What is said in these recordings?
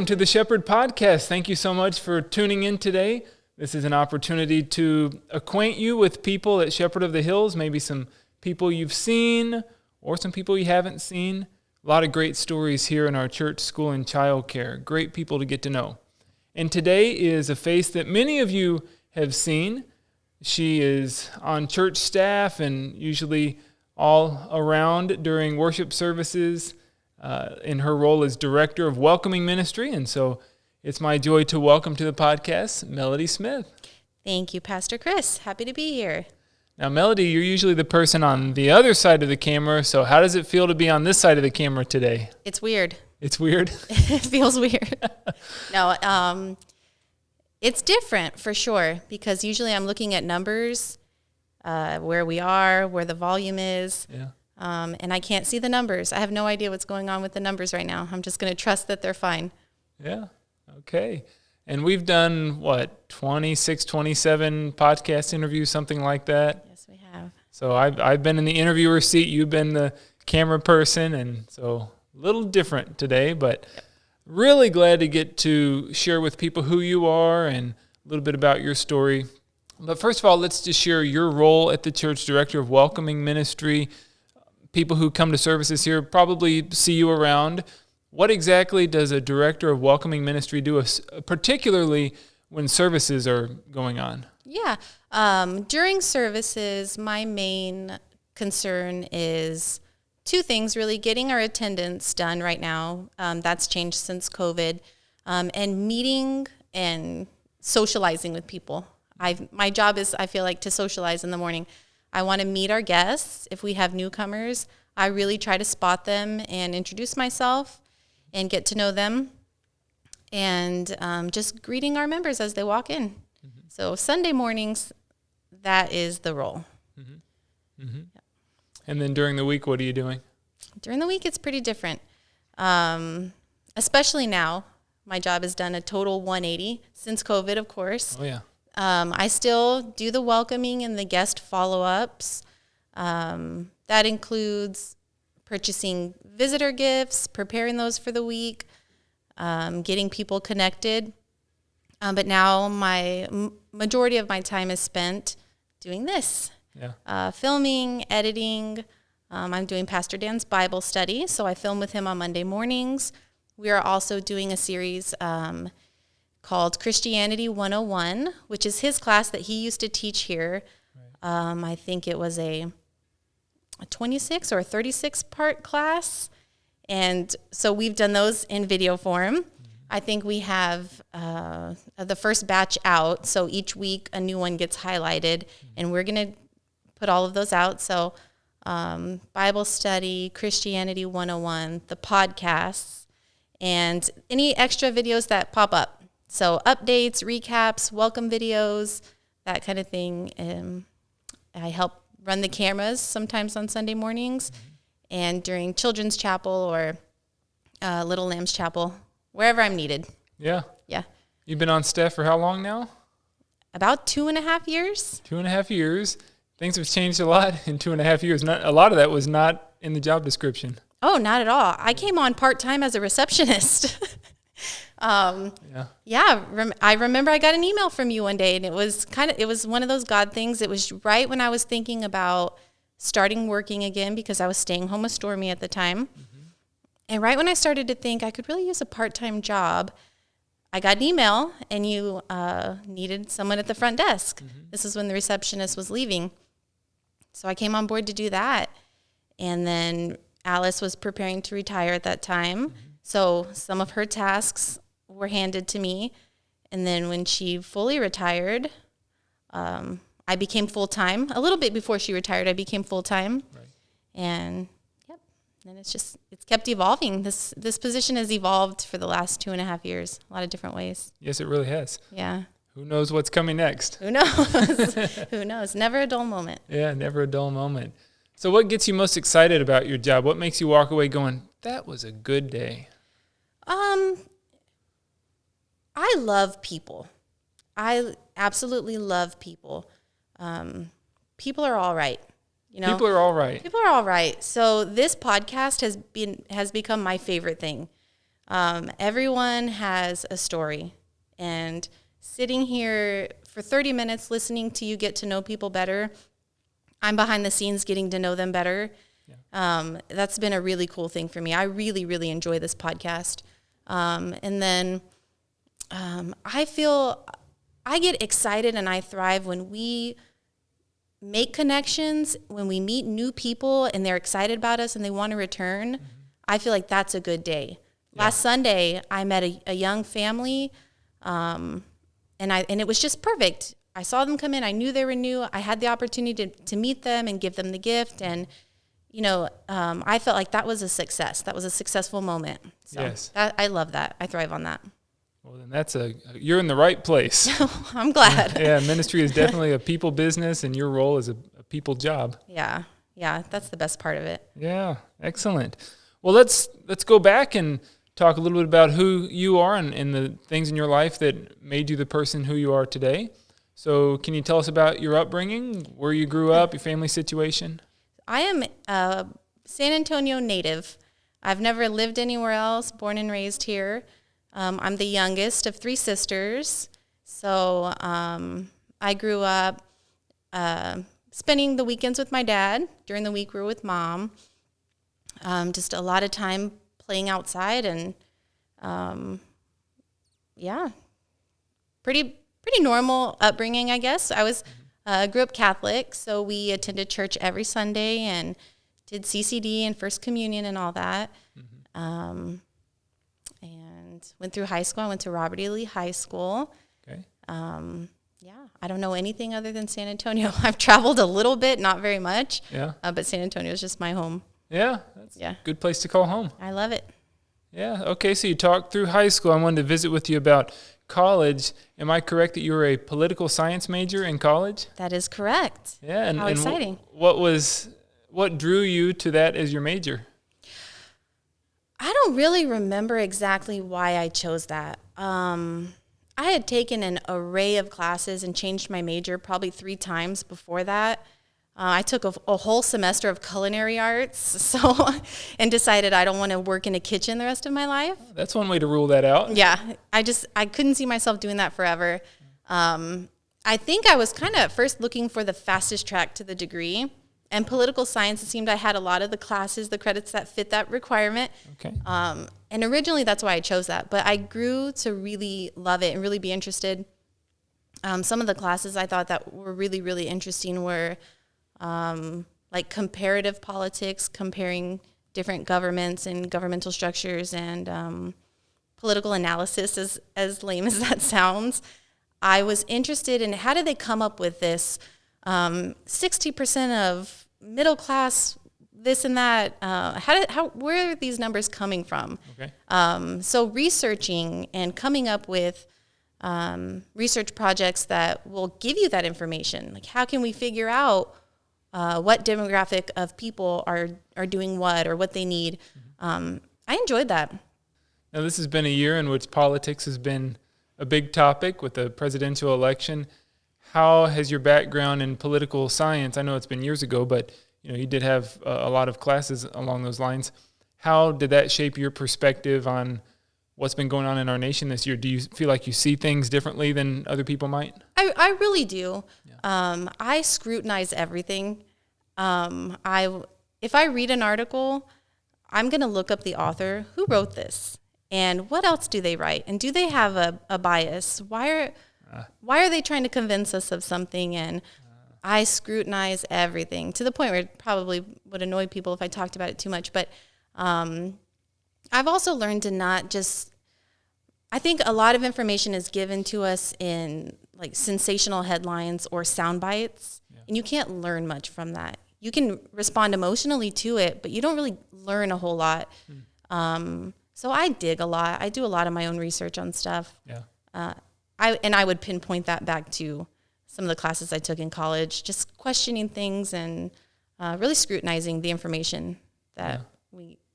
to the Shepherd Podcast. Thank you so much for tuning in today. This is an opportunity to acquaint you with people at Shepherd of the Hills, maybe some people you've seen or some people you haven't seen. A lot of great stories here in our church, school, and childcare. Great people to get to know. And today is a face that many of you have seen. She is on church staff and usually all around during worship services in her role as Director of Welcoming Ministry. And so it's my joy to welcome to the podcast, Melody Smith. Thank you, Pastor Chris. Happy to be here. Now, Melody, you're usually the person on the other side of the camera, so how does it feel to be on this side of the camera today? It's weird. It's weird? It feels weird. No, it's different for sure, because usually I'm looking at numbers, where we are, where the volume is, and I can't see the numbers. I have no idea what's going on with the numbers right now. I'm just going to trust that they're fine. Yeah, okay. And we've done, 26, 27 podcast interviews, something like that? Yes, we have. So I've been in the interviewer seat, you've been the camera person, and so a little different today, but really glad to get to share with people who you are and a little bit about your story. But first of all, let's just share your role at the church, Director of Welcoming Ministry. People who come to services here probably see you around. What exactly does a Director of Welcoming Ministry do, particularly when services are going on? Yeah. During services, my main concern is two things, really: getting our attendance done right now. That's changed since COVID. And meeting and socializing with people. My job is, I feel like, to socialize in the morning. I want to meet our guests. If we have newcomers, I really try to spot them and introduce myself and get to know them. And just greeting our members as they walk in. Mm-hmm. So Sunday mornings, that is the role. Mm-hmm. Mm-hmm. Yeah. And then during the week, what are you doing? During the week, it's pretty different. Especially now, my job has done a total 180 since COVID, of course. Oh, yeah. I still do the welcoming and the guest follow-ups. That includes purchasing visitor gifts, preparing those for the week, getting people connected. But now majority of my time is spent doing this. Yeah. Filming, editing. I'm doing Pastor Dan's Bible study, so I film with him on Monday mornings. We are also doing a series called Christianity 101, which is his class that he used to teach here. Right. I think it was a 26 or a 36-part class. And so we've done those in video form. Mm-hmm. I think we have the first batch out. So each week a new one gets highlighted, and we're going to put all of those out. So Bible study, Christianity 101, the podcasts, and any extra videos that pop up. So updates, recaps, welcome videos, that kind of thing. I help run the cameras sometimes on Sunday mornings, and during Children's Chapel or Little Lamb's Chapel, wherever I'm needed. Yeah. Yeah. You've been on staff for how long now? About 2.5 years. 2.5 years. Things have changed a lot in 2.5 years. A lot of that was not in the job description. Oh, not at all. I came on part-time as a receptionist. I remember I got an email from you one day, and it was one of those God things. It was right when I was thinking about starting working again, because I was staying home with Stormy at the time. Mm-hmm. And right when I started to think I could really use a part-time job, I got an email, and you needed someone at the front desk. Mm-hmm. This is when the receptionist was leaving. So I came on board to do that. And then Alice was preparing to retire at that time. Mm-hmm. So some of her tasks were handed to me. And then when she fully retired, I became full-time. A little bit before she retired, I became full-time. Right. And then it's kept evolving. This position has evolved for the last 2.5 years, a lot of different ways. Yes, it really has. Yeah. Who knows what's coming next? Who knows? Who knows? Never a dull moment. Yeah, never a dull moment. So what gets you most excited about your job? What makes you walk away going, that was a good day? I love people. I absolutely love people. People are all right. You know, people are all right. People are all right. So this podcast has become my favorite thing. Everyone has a story, and sitting here for 30 minutes listening to you get to know people better, I'm behind the scenes getting to know them better. Yeah. That's been a really cool thing for me. I really, really enjoy this podcast. And then I feel I get excited and I thrive when we make connections, when we meet new people and they're excited about us and they want to return. Mm-hmm. I feel like that's a good day. Yeah. Last Sunday, I met a young family, and it was just perfect. I saw them come in. I knew they were new. I had the opportunity to meet them and give them the gift. And, I felt like that was a success. That was a successful moment. So yes. I love that. I thrive on that. Well, then you're in the right place. I'm glad. Yeah, ministry is definitely a people business, and your role is a people job. Yeah, that's the best part of it. Yeah, excellent. Well, let's go back and talk a little bit about who you are and the things in your life that made you the person who you are today. So can you tell us about your upbringing, where you grew up, your family situation? I am a San Antonio native. I've never lived anywhere else, born and raised here. I'm the youngest of 3 sisters. So I grew up spending the weekends with my dad. During the week, we were with Mom. Just a lot of time playing outside and, pretty normal upbringing, I guess. I grew up Catholic, so we attended church every Sunday and did CCD and First Communion and all that. Mm-hmm. And went through high school. I went to Robert E. Lee High School. Okay. I don't know anything other than San Antonio. I've traveled a little bit, not very much. Yeah. But San Antonio is just my home. Yeah, that's a good place to call home. I love it. Yeah, okay, so you talked through high school. I wanted to visit with you about college. Am I correct that you were a political science major in college? That is correct. Yeah, and how exciting. What drew you to that as your major? I don't really remember exactly why I chose that. I had taken an array of classes and changed my major probably 3 times before that. I took a whole semester of culinary arts, and decided I don't want to work in a kitchen the rest of my life. That's one way to rule that out. Yeah, I couldn't see myself doing that forever. I think I was kind of at first looking for the fastest track to the degree, and political science, it seemed I had a lot of the classes, the credits that fit that requirement. Okay. And originally that's why I chose that, but I grew to really love it and really be interested. Some of the classes I thought that were really, really interesting were like comparative politics, comparing different governments and governmental structures, and political analysis, as lame as that sounds. I was interested in how did they come up with this 60% of middle class, this and that. Where are these numbers coming from? Okay. So researching and coming up with research projects that will give you that information. Like, how can we figure out what demographic of people are doing what or what they need? I enjoyed that. Now, this has been a year in which politics has been a big topic with the presidential election. How has your background in political science, I know it's been years ago, but you did have a lot of classes along those lines. How did that shape your perspective on what's been going on in our nation this year? Do you feel like you see things differently than other people might? I really do. Yeah. I scrutinize everything. If I read an article, I'm going to look up the author. Who wrote this? And what else do they write? And do they have a bias? Why are they trying to convince us of something? And I scrutinize everything to the point where it probably would annoy people if I talked about it too much. But I've also learned to not just, I think a lot of information is given to us in like sensational headlines or sound bites, and you can't learn much from that. You can respond emotionally to it, but you don't really learn a whole lot. So I dig a lot. I do a lot of my own research on stuff. Yeah. I would pinpoint that back to some of the classes I took in college, just questioning things and really scrutinizing the information that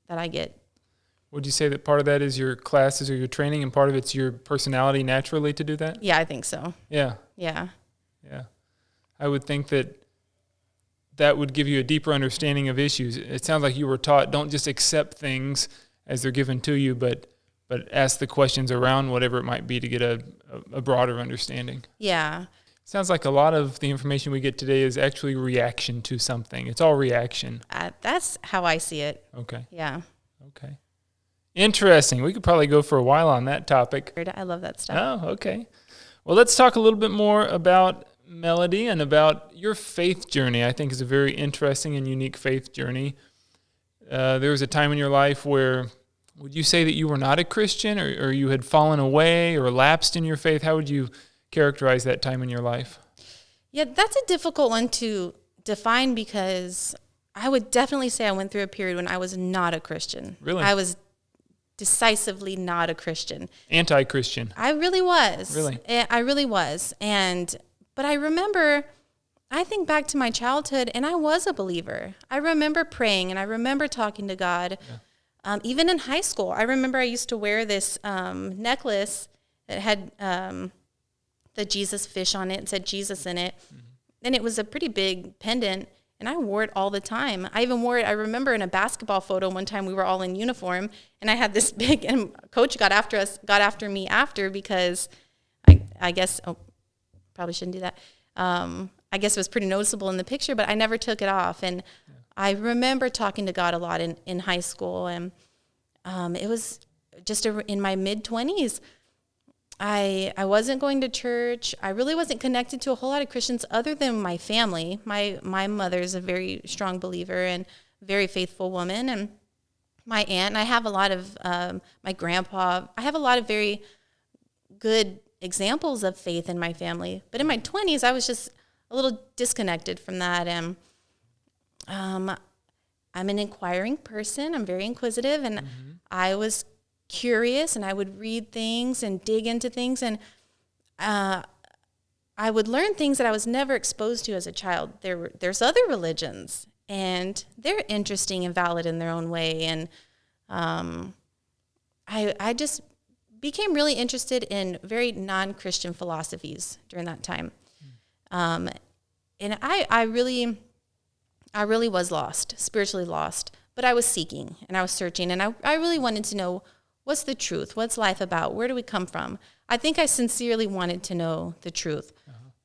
I get. Would you say that part of that is your classes or your training, and part of it's your personality naturally to do that? Yeah, I think so. Yeah. Yeah. Yeah. I would think that would give you a deeper understanding of issues. It sounds like you were taught, don't just accept things as they're given to you, but but ask the questions around whatever it might be to get a broader understanding. Yeah. Sounds like a lot of the information we get today is actually reaction to something. It's all reaction. That's how I see it. Okay. Yeah. Okay. Interesting. We could probably go for a while on that topic. I love that stuff. Oh, okay. Well, let's talk a little bit more about Melody and about your faith journey. I think is a very interesting and unique faith journey. There was a time in your life where, would you say that you were not a Christian, or you had fallen away or lapsed in your faith? How would you characterize that time in your life? Yeah, that's a difficult one to define, because I would definitely say I went through a period when I was not a Christian. Really? I was decisively not a Christian. Anti-Christian. I really was. Really? I really was. But I remember, I think back to my childhood, and I was a believer. I remember praying, and I remember talking to God. Yeah. Even in high school, I remember I used to wear this necklace that had the Jesus fish on it and said Jesus in it. Mm-hmm. And it was a pretty big pendant, and I wore it all the time. I even wore it, I remember in a basketball photo one time we were all in uniform, and I had this big, and coach got after me after, because I guess, probably shouldn't do that. I guess it was pretty noticeable in the picture, but I never took it off. And yeah. I remember talking to God a lot in high school, and it was just in my mid-20s. I wasn't going to church. I really wasn't connected to a whole lot of Christians other than my family. My mother's a very strong believer and very faithful woman, and my aunt, and I have a lot of my grandpa. I have a lot of very good examples of faith in my family. But in my 20s, I was just a little disconnected from that. And I'm an inquiring person. I'm very inquisitive, and mm-hmm. I was curious, and I would read things and dig into things, and I would learn things that I was never exposed to as a child. There's other religions, and they're interesting and valid in their own way, and I just became really interested in very non-Christian philosophies during that time. And I really was lost, spiritually lost, but I was seeking and I was searching, and I really wanted to know, what's the truth? What's life about? Where do we come from? I think I sincerely wanted to know the truth.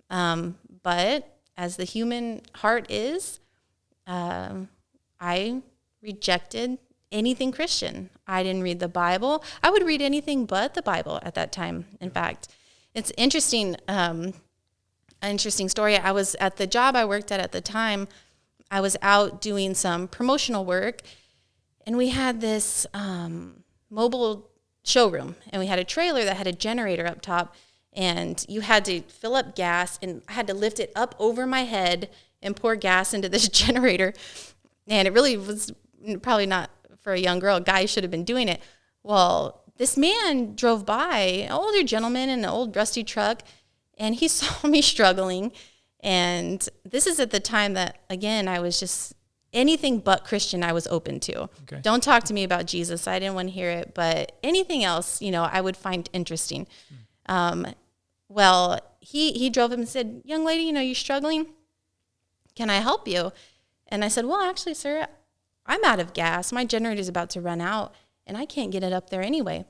Uh-huh. But as the human heart is, I rejected anything Christian. I didn't read the Bible. I would read anything but the Bible at that time. In fact, it's interesting, an interesting story. I was at the job I worked at the time. I was out doing some promotional work, and we had this mobile showroom, and we had a trailer that had a generator up top, and you had to fill up gas, and I had to lift it up over my head and pour gas into this generator. And it really was probably not for a young girl. A guy should have been doing it. Well, this man drove by, an older gentleman in an old rusty truck, and he saw me struggling. And this is at the time that, again, I was just anything but Christian I was open to. Okay. Don't talk to me about Jesus. I didn't want to hear it. But anything else, I would find interesting. Well, he drove him and said, "Young lady, you're struggling. Can I help you?" And I said, "Well, actually, sir, I'm out of gas. My generator's about to run out, and I can't get it up there anyway."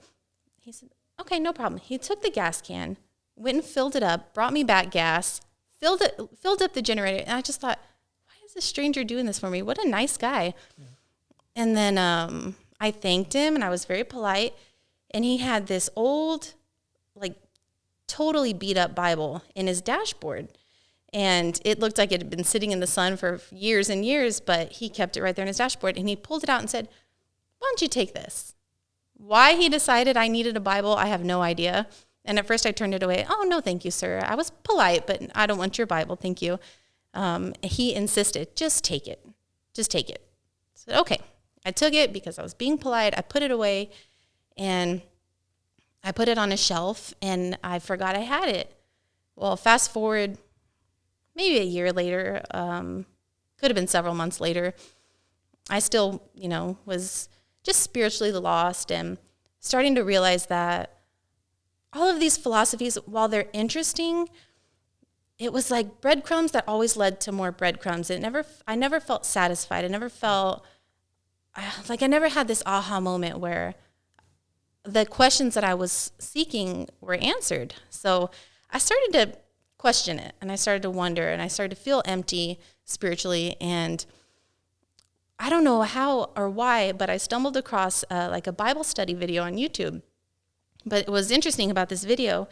He said, "Okay, no problem." He took the gas can, went and filled it up, brought me back gas, filled up the generator, and I just thought, why is this stranger doing this for me? What a nice guy. Yeah. And then I thanked him, and I was very polite, and he had this old, totally beat up Bible in his dashboard. And it looked like it had been sitting in the sun for years and years, but he kept it right there in his dashboard. And he pulled it out and said, "Why don't you take this?" Why he decided I needed a Bible, I have no idea. And at first I turned it away. "Oh, no, thank you, sir. I was polite, but I don't want your Bible. Thank you." He insisted, "Just take it. Just take it." I said, "Okay." I took it because I was being polite. I put it away, and I put it on a shelf, and I forgot I had it. Well, fast forward maybe a year later, could have been several months later, I still, was just spiritually lost and starting to realize that all of these philosophies, while they're interesting, it was like breadcrumbs that always led to more breadcrumbs. I never felt satisfied. I never felt like I never had this aha moment where the questions that I was seeking were answered. So I started to question it, and I started to wonder, and I started to feel empty spiritually. And I don't know how or why, but I stumbled across like a Bible study video on YouTube. But what was interesting about this video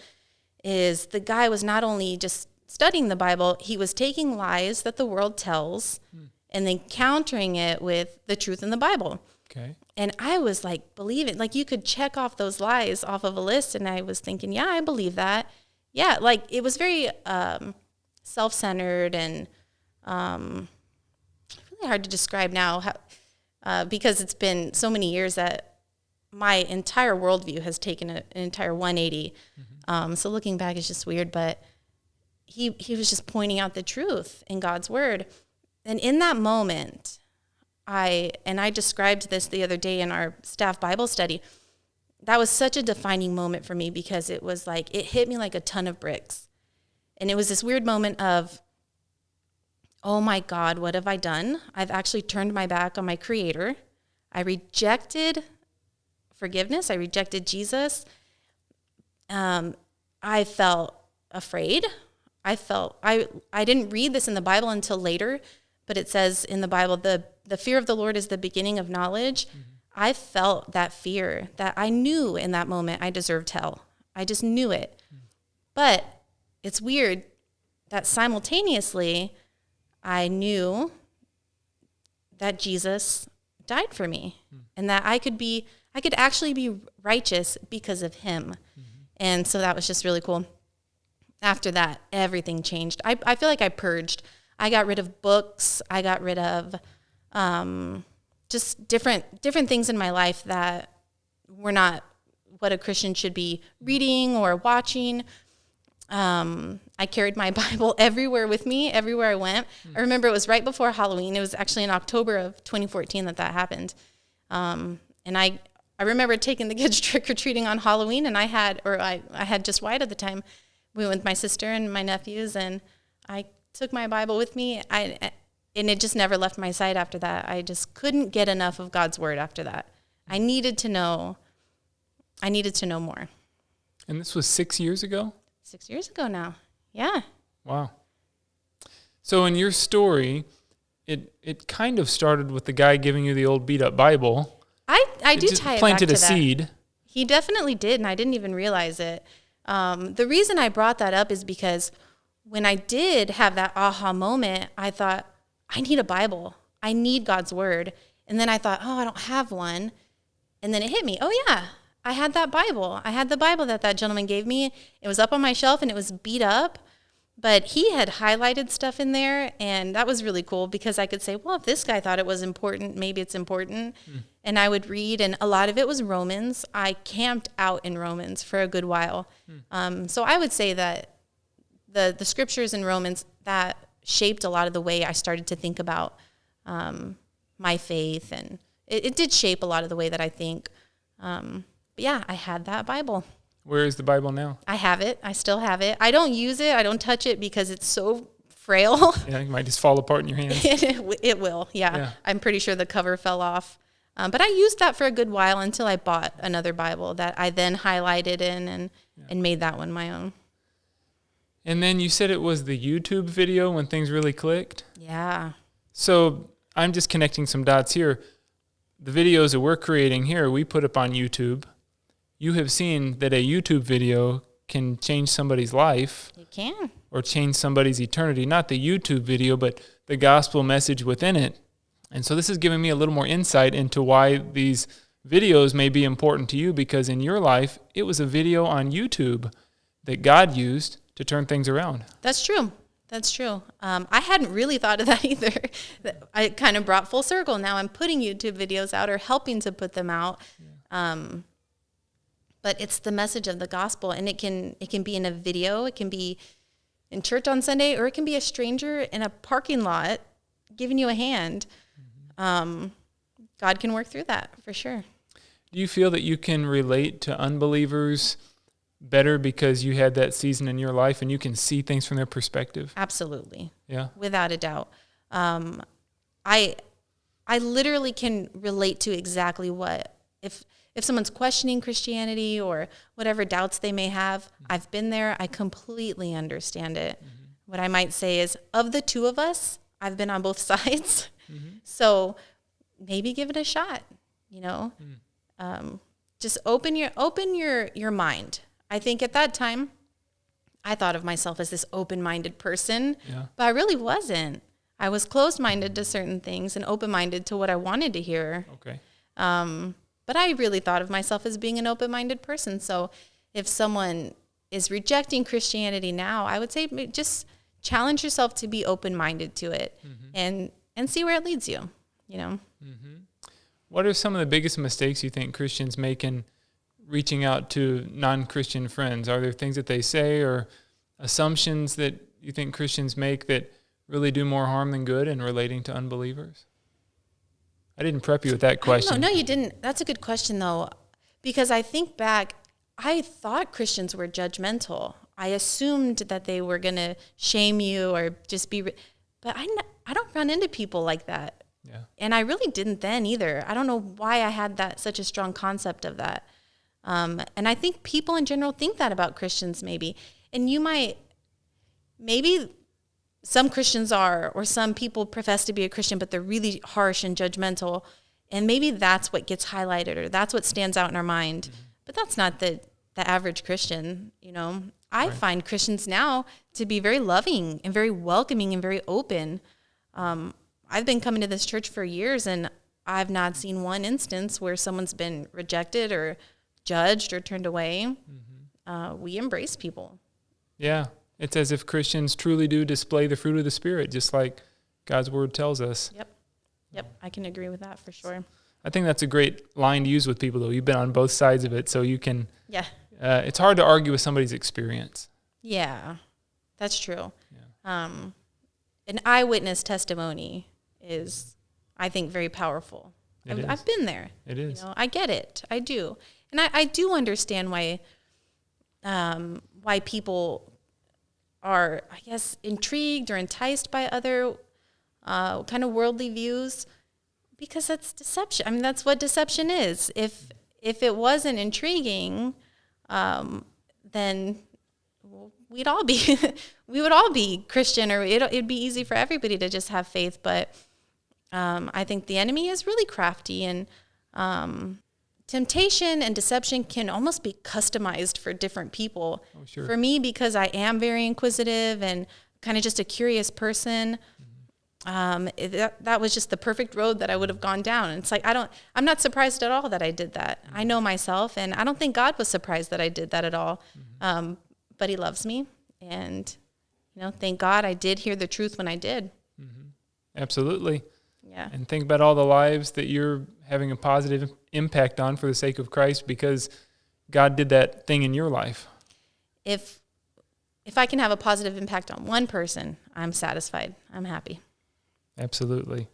is the guy was not only just studying the Bible, he was taking lies that the world tells and then countering it with the truth in the Bible. Okay. And I was like, believe it. Like, you could check off those lies off of a list. And I was thinking, yeah, I believe that. Yeah, like, it was very self-centered and really hard to describe now because it's been so many years that my entire worldview has taken an entire 180. So looking back is just weird, but he was just pointing out the truth in God's word. And in that moment, I described this the other day in our staff Bible study. That was such a defining moment for me because it was like, it hit me like a ton of bricks. And it was this weird moment of, oh my God, what have I done? I've actually turned my back on my Creator. I rejected forgiveness. I rejected Jesus. I felt afraid. I didn't read this in the Bible until later, but it says in the Bible, the fear of the Lord is the beginning of knowledge. I felt that fear, that I knew in that moment I deserved hell. I just knew it. But it's weird that simultaneously I knew that Jesus died for me and that I could actually be righteous because of him. And so that was just really cool. After that, everything changed. I feel like I purged. I got rid of books. I got rid of just different things in my life that were not what a Christian should be reading or watching. I carried my Bible everywhere with me, everywhere I went. I remember it was right before Halloween. It was actually in October of 2014 that happened. And I remember taking the kids trick-or-treating on Halloween, and I had just Wyatt at the time. We went with my sister and my nephews, and I took my Bible with me. And it just never left my side after that. I just couldn't get enough of God's word after that. I needed to know more. And this was 6 years ago? 6 years ago now. Yeah. Wow. So in your story, it kind of started with the guy giving you the old beat up Bible. I do tie it back to that. Planted a seed. He definitely did, and I didn't even realize it. The reason I brought that up is because when I did have that aha moment, I thought, I need a Bible. I need God's word. And then I thought, oh, I don't have one. And then it hit me. Oh, yeah, I had that Bible. I had the Bible that gentleman gave me. It was up on my shelf, and it was beat up. But he had highlighted stuff in there, and that was really cool because I could say, well, if this guy thought it was important, maybe it's important. And I would read, and a lot of it was Romans. I camped out in Romans for a good while. So I would say that the scriptures in Romans, that shaped a lot of the way I started to think about my faith, and it did shape a lot of the way that I think. But yeah, I had that Bible. Where is the Bible now? I have it. I still have it. I don't use it. I don't touch it because it's so frail. Yeah, it might just fall apart in your hands. It will, yeah. I'm pretty sure the cover fell off. But I used that for a good while until I bought another Bible that I then highlighted in and made that one my own. And then you said it was the YouTube video when things really clicked? Yeah. So I'm just connecting some dots here. The videos that we're creating here, we put up on YouTube. You have seen that a YouTube video can change somebody's life. It can. Or change somebody's eternity. Not the YouTube video, but the gospel message within it. And so this is giving me a little more insight into why these videos may be important to you, because in your life, it was a video on YouTube that God used to turn things around. That's true. I hadn't really thought of that either. I kind of brought full circle. Now I'm putting YouTube videos out or helping to put them out. But it's the message of the gospel, and it can be in a video, it can be in church on Sunday, or it can be a stranger in a parking lot giving you a hand. God can work through that for sure. Do you feel that you can relate to unbelievers better because you had that season in your life and you can see things from their perspective? Absolutely. Yeah. Without a doubt. I literally can relate to exactly what, if if someone's questioning Christianity or whatever doubts they may have, I've been there. I completely understand it. What I might say is, of the two of us, I've been on both sides. So maybe give it a shot, just open your mind. I think at that time, I thought of myself as this open-minded person, but I really wasn't. I was closed-minded to certain things and open-minded to what I wanted to hear. Okay. But I really thought of myself as being an open-minded person. So if someone is rejecting Christianity now, I would say just challenge yourself to be open-minded to it and see where it leads you, What are some of the biggest mistakes you think Christians make in reaching out to non-Christian friends? Are there things that they say or assumptions that you think Christians make that really do more harm than good in relating to unbelievers? I didn't prep you with that question. No, you didn't. That's a good question, though, because I think back, I thought Christians were judgmental. I assumed that they were going to shame you or just be, but I don't run into people like that. Yeah. And I really didn't then either. I don't know why I had such a strong concept of that. And I think people in general think that about Christians maybe. And maybe some Christians are, or some people profess to be a Christian, but they're really harsh and judgmental. And maybe that's what gets highlighted or that's what stands out in our mind. But that's not the average Christian, I find Christians now to be very loving and very welcoming and very open. I've been coming to this church for years, and I've not seen one instance where someone's been rejected or judged or turned away. We embrace people. Yeah. It's as if Christians truly do display the fruit of the Spirit, just like God's Word tells us. Yep. I can agree with that for sure. I think that's a great line to use with people, though. You've been on both sides of it, so you can... Yeah. It's hard to argue with somebody's experience. Yeah, that's true. Yeah. An eyewitness testimony is, I think, very powerful. I've been there. It is. I get it. I do. And I do understand why people are, I guess, intrigued or enticed by other kind of worldly views, because that's deception. I mean, that's what deception is. If it wasn't intriguing, then we would all be Christian, or it'd be easy for everybody to just have faith. But I think the enemy is really crafty, and temptation and deception can almost be customized for different people. Oh, sure. For me, because I am very inquisitive and kind of just a curious person, that was just the perfect road that I would have gone down. And it's like, I'm not surprised at all that I did that. I know myself, and I don't think God was surprised that I did that at all. But he loves me, and, thank God I did hear the truth when I did. Absolutely. Yeah. And think about all the lives that you're having a positive impact on for the sake of Christ, because God did that thing in your life. If I can have a positive impact on one person, I'm satisfied. I'm happy. Absolutely.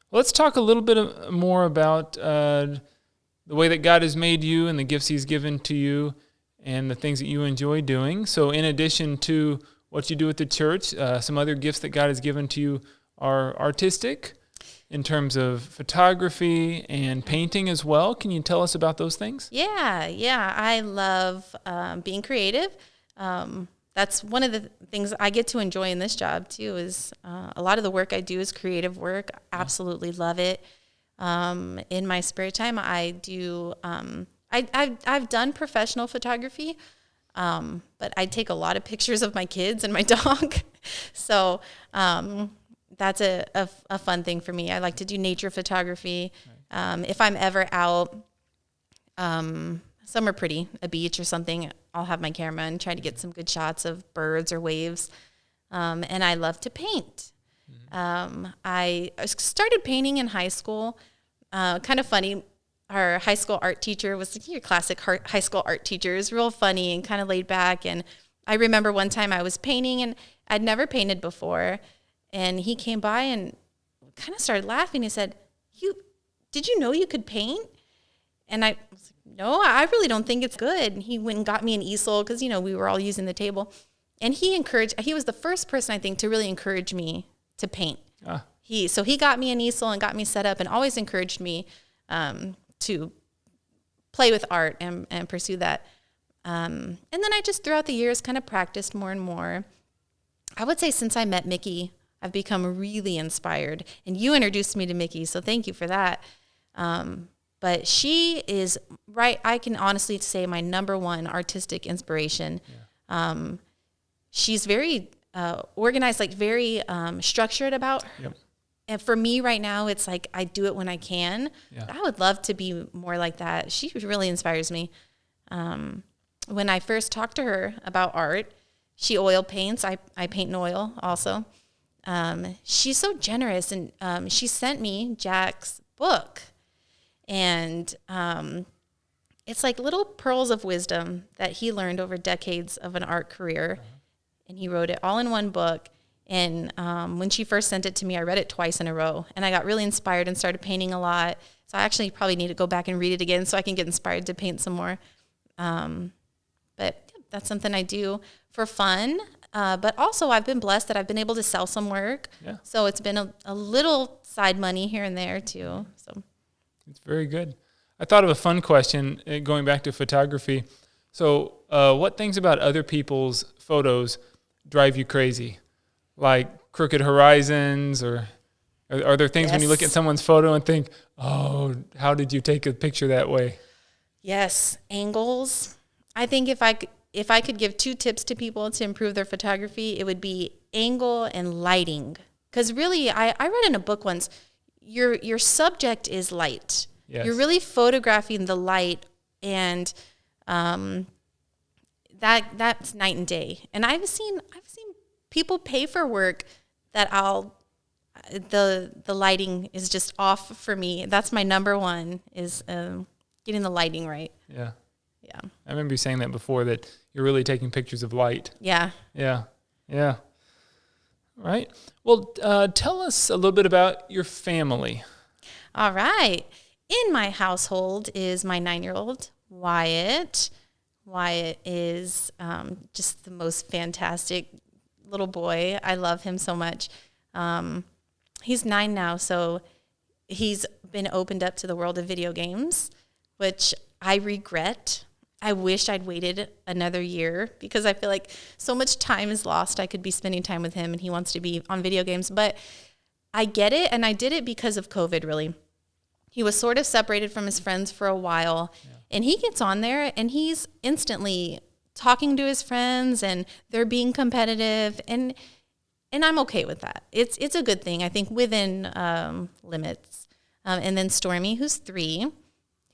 Well, let's talk a little bit more about the way that God has made you and the gifts he's given to you and the things that you enjoy doing. So in addition to what you do at the church, some other gifts that God has given to you are artistic in terms of photography and painting as well. Can you tell us about those things? Yeah. I love being creative. That's one of the things I get to enjoy in this job too, is a lot of the work I do is creative work. Absolutely love it. In my spare time, I do, I've done professional photography, but I take a lot of pictures of my kids and my dog. So that's a fun thing for me. I like to do nature photography. Right. If I'm ever out, somewhere pretty, a beach or something, I'll have my camera and try to get some good shots of birds or waves. And I love to paint. I started painting in high school. Kind of funny. Our high school art teacher was like your classic high school art teacher. It was real funny and kind of laid back. And I remember one time I was painting, and I'd never painted before. And he came by and kind of started laughing. He said, did you know you could paint? And I was like, no, I really don't think it's good. And he went and got me an easel because, we were all using the table. And he was the first person, I think, to really encourage me to paint. So he got me an easel and got me set up and always encouraged me to play with art and pursue that. And then I just throughout the years kind of practiced more and more. I would say since I met Mickey, I've become really inspired. And you introduced me to Mickey, so thank you for that. But she is I can honestly say my number one artistic inspiration. Yeah. She's very organized, like very structured about her. Yep. And for me right now, it's like I do it when I can. Yeah. I would love to be more like that. She really inspires me. When I first talked to her about art, she oil paints. I paint in oil also. She's so generous, and she sent me Jack's book. And it's like little pearls of wisdom that he learned over decades of an art career. Uh-huh. And he wrote it all in one book. And when she first sent it to me, I read it twice in a row. And I got really inspired and started painting a lot. So I actually probably need to go back and read it again so I can get inspired to paint some more. But that's something I do for fun. But also I've been blessed that I've been able to sell some work. Yeah. So it's been a little side money here and there too. So it's very good. I thought of a fun question going back to photography. So what things about other people's photos drive you crazy? Like crooked horizons, or are there things when you look at someone's photo and think, oh, how did you take a picture that way? Yes, angles. I think if I could give 2 tips to people to improve their photography, it would be angle and lighting. Because really, I read in a book once, your subject is light. Yes. You're really photographing the light, and that's night and day. And I've seen people pay for work that the lighting is just off for me. That's my number one, is getting the lighting right. Yeah. Yeah. I remember you saying that before, that you're really taking pictures of light. Yeah. Yeah. Yeah. Right. Well, tell us a little bit about your family. All right. In my household is my 9-year-old, Wyatt. Wyatt is just the most fantastic little boy. I love him so much. He's 9 now, so he's been opened up to the world of video games, which I regret. I wish I'd waited another year, because I feel like so much time is lost. I could be spending time with him, and he wants to be on video games. But I get it, and I did it because of COVID, really. He was sort of separated from his friends for a while, and he gets on there, and he's instantly talking to his friends, and they're being competitive, and I'm okay with that. It's a good thing, I think, within limits. And then Stormy, who's 3,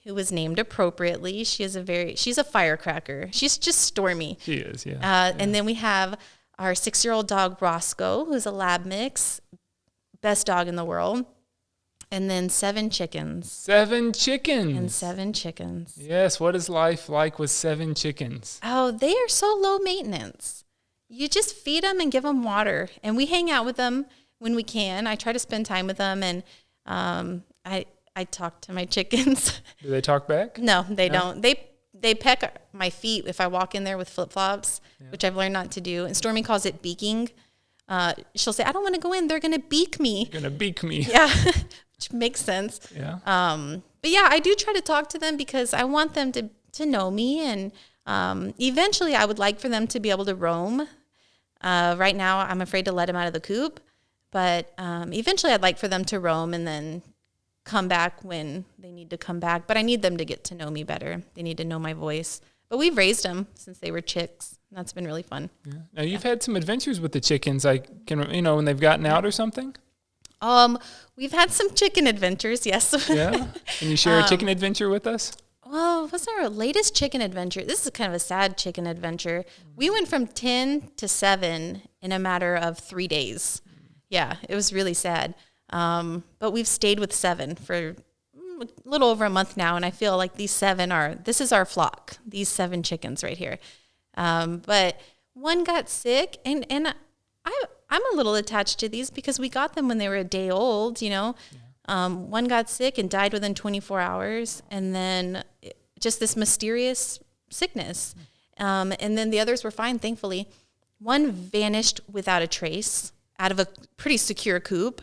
who was named appropriately. She's a firecracker. She's just Stormy. She is, yeah. And then we have our 6-year-old dog, Roscoe, who's a lab mix, best dog in the world. And then 7 chickens. 7 chickens. And 7 chickens. Yes. What is life like with 7 chickens? Oh, they are so low maintenance. You just feed them and give them water. And we hang out with them when we can. I try to spend time with them. And I talk to my chickens. Do they talk back? No, they don't. They peck my feet if I walk in there with flip-flops, which I've learned not to do. And Stormy calls it beaking. She'll say, I don't want to go in. They're going to beak me. You're going to beak me. Yeah. Which makes sense. Yeah. But yeah, I do try to talk to them because I want them to know me, and eventually I would like for them to be able to roam. Right now I'm afraid to let them out of the coop, but eventually I'd like for them to roam and then come back when they need to come back. But I need them to get to know me better. They need to know my voice. But we've raised them since they were chicks. And that's been really fun. Yeah. Now you've had some adventures with the chickens. When they've gotten out or something? We've had some chicken adventures, yes. Yeah? Can you share a chicken adventure with us? Well, what's our latest chicken adventure? This is kind of a sad chicken adventure. We went from 10 to 7 in a matter of 3 days. Yeah, it was really sad. But we've stayed with 7 for a little over a month now, and I feel like this is our flock, these 7 chickens right here. But one got sick, and I'm a little attached to these because we got them when they were a day old, Yeah. One got sick and died within 24 hours, and then just this mysterious sickness. And then the others were fine, thankfully. One vanished without a trace out of a pretty secure coop.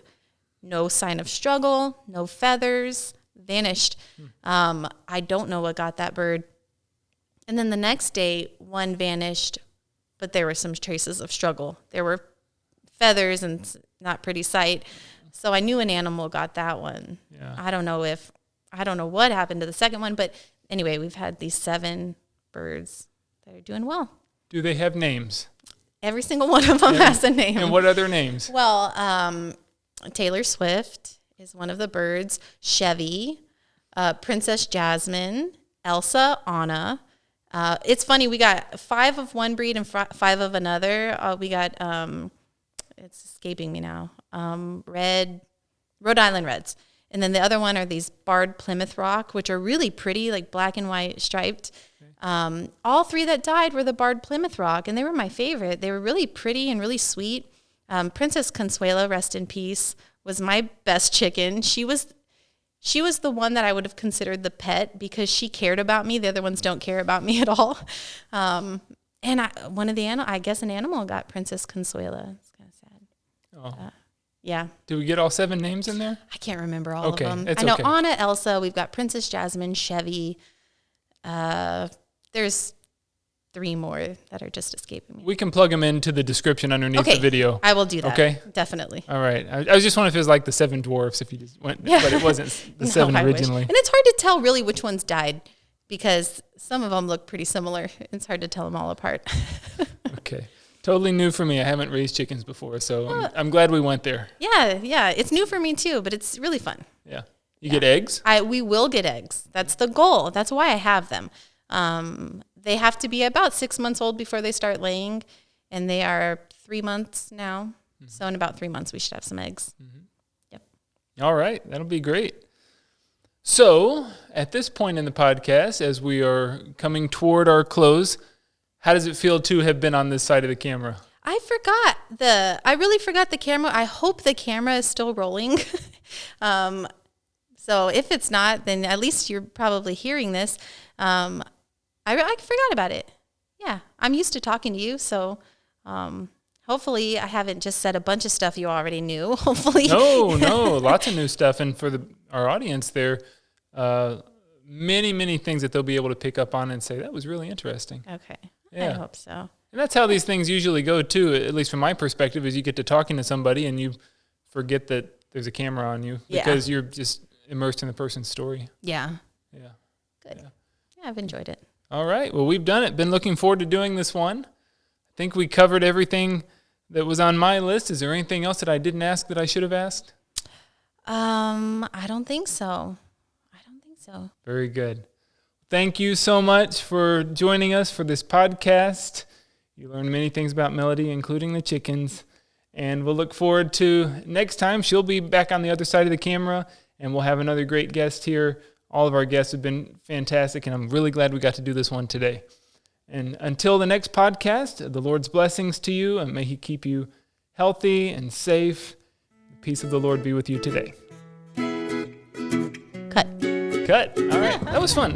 No sign of struggle, no feathers, vanished. I don't know what got that bird. And then the next day, one vanished, but there were some traces of struggle. There were feathers and not pretty sight. So I knew an animal got that one. Yeah. I don't know what happened to the second one, but anyway, we've had these 7 birds that are doing well. Do they have names? Every single one of them has a name. And what are their names? Well, Taylor Swift is one of the birds. Chevy, Princess Jasmine, Elsa, Anna. It's funny, we got 5 of one breed and 5 of another. We got, it's escaping me now, Rhode Island Reds. And then the other one are these barred Plymouth Rock, which are really pretty, like black and white striped. Okay. All 3 that died were the barred Plymouth Rock, and they were my favorite. They were really pretty and really sweet. Princess Consuela, rest in peace, was my best chicken. She was the one that I would have considered the pet because she cared about me. The other ones don't care about me at all. And I guess an animal got Princess Consuela. It's kind of sad. Oh. Yeah. Did we get all 7 names in there? I can't remember all of them. It's I know okay. Anna, Elsa, we've got Princess Jasmine, Chevy. There's 3 more that are just escaping me. We can plug them into the description underneath the video. I will do that. Okay. Definitely. All right. I was just wondering if it was like the 7 dwarfs, if you just went, but it wasn't the 7 originally. And it's hard to tell really which ones died because some of them look pretty similar. It's hard to tell them all apart. Okay. Totally new for me. I haven't raised chickens before, so I'm glad we went there. Yeah. It's new for me too, but it's really fun. Yeah. You get eggs? We will get eggs. That's the goal. That's why I have them. They have to be about 6 months old before they start laying, and they are 3 months now. Mm-hmm. So in about 3 months, we should have some eggs. Mm-hmm. Yep. All right. That'll be great. So at this point in the podcast, as we are coming toward our close, how does it feel to have been on this side of the camera? I really forgot the camera. I hope the camera is still rolling. So if it's not, then at least you're probably hearing this. I forgot about it. Yeah, I'm used to talking to you, so hopefully I haven't just said a bunch of stuff you already knew. Hopefully. No, lots of new stuff. And for our audience, there many things that they'll be able to pick up on and say, that was really interesting. Okay. Yeah. I hope so. And that's how these things usually go, too, at least from my perspective, is you get to talking to somebody and you forget that there's a camera on you because you're just immersed in the person's story. Yeah. Yeah. Good. Yeah, I've enjoyed it. All right. Well, we've done it. Been looking forward to doing this one. I think we covered everything that was on my list. Is there anything else that I didn't ask that I should have asked? I don't think so. Very good. Thank you so much for joining us for this podcast. You learned many things about Melody, including the chickens. And we'll look forward to next time. She'll be back on the other side of the camera, and we'll have another great guest here. All of our guests have been fantastic, and I'm really glad we got to do this one today. And until the next podcast, the Lord's blessings to you, and may He keep you healthy and safe. The peace of the Lord be with you today. Cut. All right. That was fun.